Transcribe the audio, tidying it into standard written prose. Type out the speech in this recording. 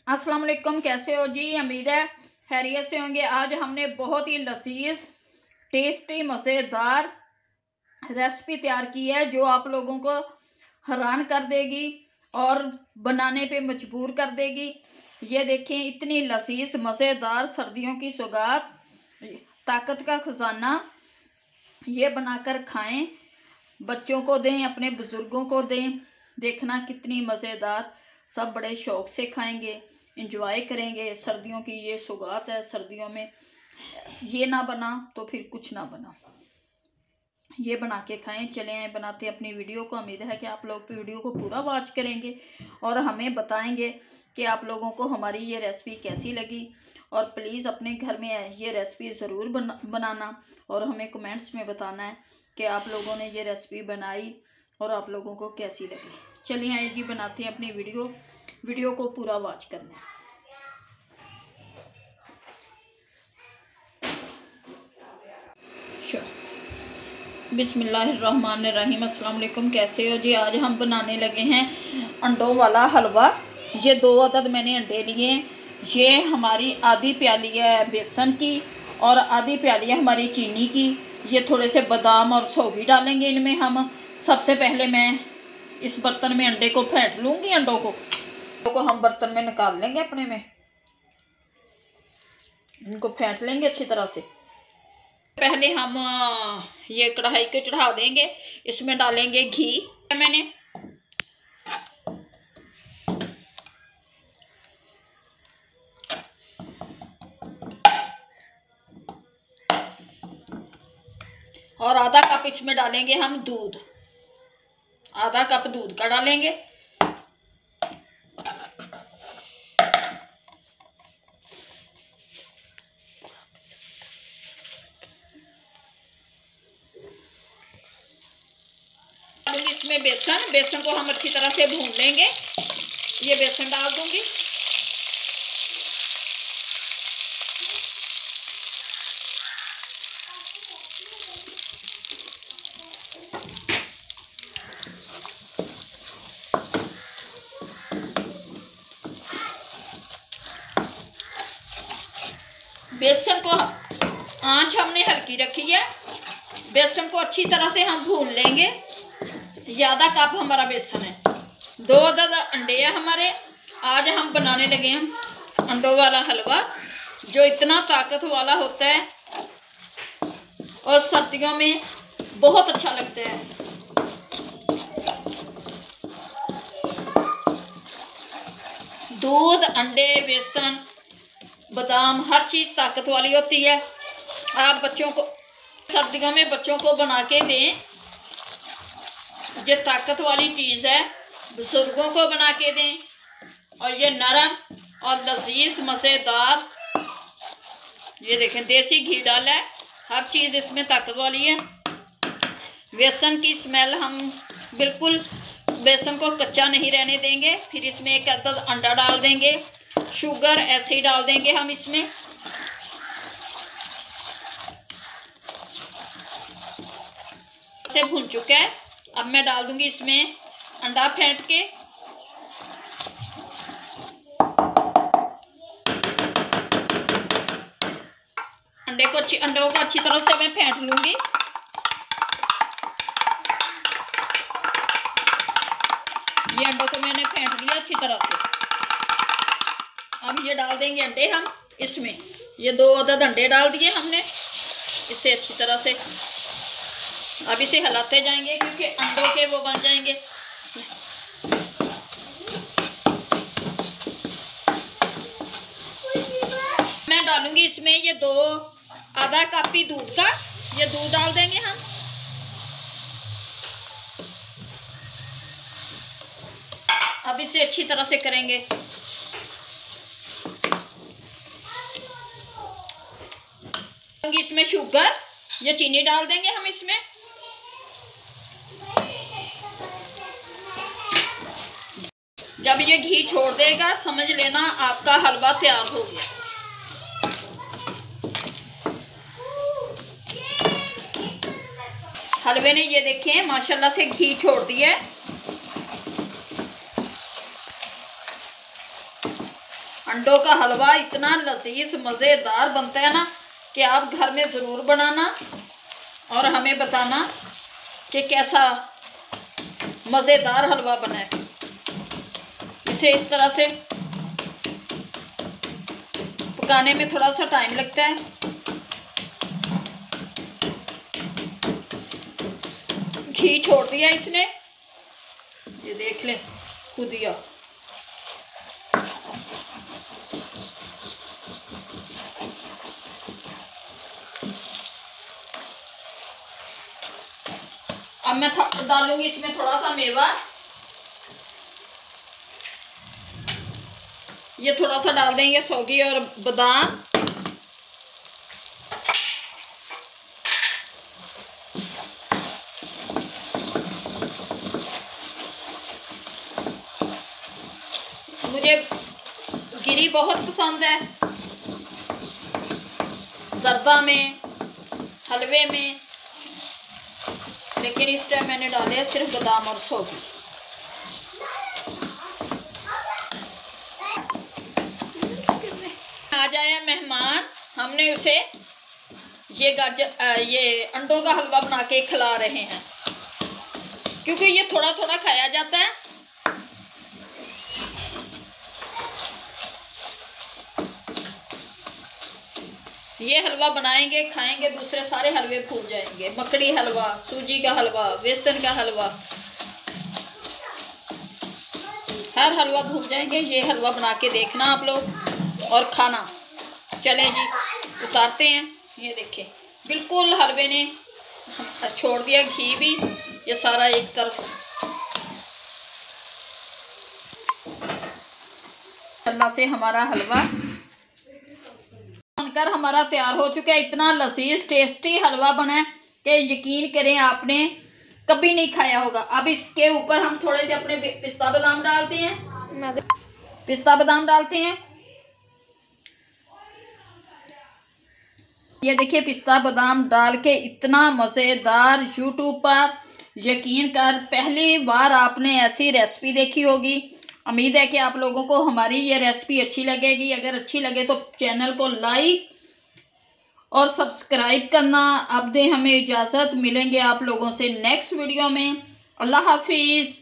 अस्सलाम वालेकुम। कैसे हो जी? उम्मीद है खैरियत से होंगे। आज हमने बहुत ही लजीज टेस्टी मज़ेदार रेसिपी तैयार की है जो आप लोगों को हैरान कर देगी और बनाने पे मजबूर कर देगी। ये देखें, इतनी लजीज मज़ेदार सर्दियों की सौगात, ताकत का खजाना। ये बनाकर खाएं, बच्चों को दें, अपने बुजुर्गों को दें। देखना कितनी मज़ेदार, सब बड़े शौक से खाएंगे, इंजॉय करेंगे। सर्दियों की ये सौगात है, सर्दियों में ये ना बना तो फिर कुछ ना बना। ये बना के खाएं। चले आए बनाते अपनी वीडियो को। उम्मीद है कि आप लोग वीडियो को पूरा वॉच करेंगे और हमें बताएंगे कि आप लोगों को हमारी ये रेसिपी कैसी लगी। और प्लीज़ अपने घर में ये रेसिपी ज़रूर बनाना और हमें कमेंट्स में बताना है कि आप लोगों ने ये रेसिपी बनाई और आप लोगों को कैसी लगी। चलिए आए जी बनाते हैं अपनी वीडियो को पूरा वॉच करना है। बिस्मिल्लाहिर्रहमानिर्रहीम। अस्सलाम वालेकुम। कैसे हो जी? आज हम बनाने लगे हैं अंडों वाला हलवा। ये 2 अदद मैंने अंडे लिए। ये हमारी आधी प्याली है बेसन की और आधी प्याली है हमारी चीनी की। ये थोड़े से बादाम और सौगी डालेंगे इनमें हम। सबसे पहले मैं इस बर्तन में अंडे को फेंट लूँगी। अंडों को हम बर्तन में निकाल लेंगे अपने में। इनको फेंट लेंगे अच्छी तरह से। पहले हम ये कढ़ाई को चढ़ा देंगे, इसमें डालेंगे घी। मैंने और आधा कप इसमें डालेंगे हम दूध। आधा कप दूध का डालेंगे। इसमें बेसन को हम अच्छी तरह से भून लेंगे। ये बेसन डाल दूंगी। बेसन को आंच हमने हल्की रखी है। बेसन को अच्छी तरह से हम भून लेंगे। ज़्यादा कप हमारा बेसन है। 2 अदद अंडे हैं हमारे। आज हम बनाने लगे हैं अंडों वाला हलवा जो इतना ताकत वाला होता है और सर्दियों में बहुत अच्छा लगता है। दूध, अंडे, बेसन, बादाम, हर चीज़ ताकत वाली होती है। आप बच्चों को सर्दियों में बच्चों को बना के दें। ये ताकत वाली चीज़ है। बुजुर्गों को बना के दें। और ये नरम और लजीज मज़ेदार। ये देखें, देसी घी डाला है। हर चीज़ इसमें ताकत वाली है। बेसन की स्मेल हम बिल्कुल बेसन को कच्चा नहीं रहने देंगे। फिर इसमें 1 अदद अंडा डाल देंगे। शुगर ऐसे ही डाल देंगे हम इसमें। से भुन चुका है। अब मैं डाल दूंगी इसमें अंडा फेंट के। अंडों को अच्छी तरह से मैं फेंट लूंगी। ये अंडों को मैंने फेंट लिया अच्छी तरह से। अब ये डाल देंगे अंडे हम इसमें। ये 2 अदद अंडे डाल दिए हमने। इसे अच्छी तरह से अब इसे हिलाते जाएंगे क्योंकि अंडों के वो बन जाएंगे। मैं डालूंगी इसमें ये आधा कप ही दूध का। ये दूध डाल देंगे हम। अब इसे अच्छी तरह से करेंगे। इसमें शुगर, ये चीनी डाल देंगे हम इसमें। जब ये घी छोड़ देगा समझ लेना आपका हलवा तैयार हो गया। हलवे ने ये देखें माशाल्लाह से घी छोड़ दिया है। अंडों का हलवा इतना लजीज मज़ेदार बनता है ना कि आप घर में ज़रूर बनाना और हमें बताना कि कैसा मज़ेदार हलवा बना है। इसे इस तरह से पकाने में थोड़ा सा टाइम लगता है। घी छोड़ दिया इसने, ये देख लें खुद ही। अब मैं डालूंगी इसमें थोड़ा सा मेवा। ये थोड़ा सा डाल देंगे सौगी और बादाम। मुझे गिरी बहुत पसंद है, जर्दा में, हलवे में, लेकिन इस टाइम मैंने डाले हैं सिर्फ बादाम और सौगी। आ जाए मेहमान, हमने उसे ये अंडों का हलवा बना के खिला रहे हैं, क्योंकि ये थोड़ा थोड़ा खाया जाता है। ये हलवा बनाएंगे, खाएंगे, दूसरे सारे हलवे भूल जाएंगे। मकड़ी हलवा, सूजी का हलवा, बेसन का हलवा, हर हलवा भूल जाएंगे। ये हलवा बना के देखना आप लोग और खाना। चलें जी, उतारते हैं। ये देखें, बिल्कुल हलवे ने छोड़ दिया घी भी, ये सारा एक तरफ। अल्लाह से हमारा हलवा बनकर हमारा तैयार हो चुका है। इतना लजीज टेस्टी हलवा बना है कि यकीन करें आपने कभी नहीं खाया होगा। अब इसके ऊपर हम थोड़े से अपने पिस्ता बादाम डालते हैं। पिस्ता बादाम डालते हैं। ये देखिए, पिस्ता बादाम डाल के इतना मज़ेदार, यूट्यूब पर यकीन कर पहली बार आपने ऐसी रेसिपी देखी होगी। उम्मीद है कि आप लोगों को हमारी ये रेसिपी अच्छी लगेगी। अगर अच्छी लगे तो चैनल को लाइक और सब्सक्राइब करना। अब दे हमें इजाज़त, मिलेंगे आप लोगों से नेक्स्ट वीडियो में। अल्लाह हाफिज़।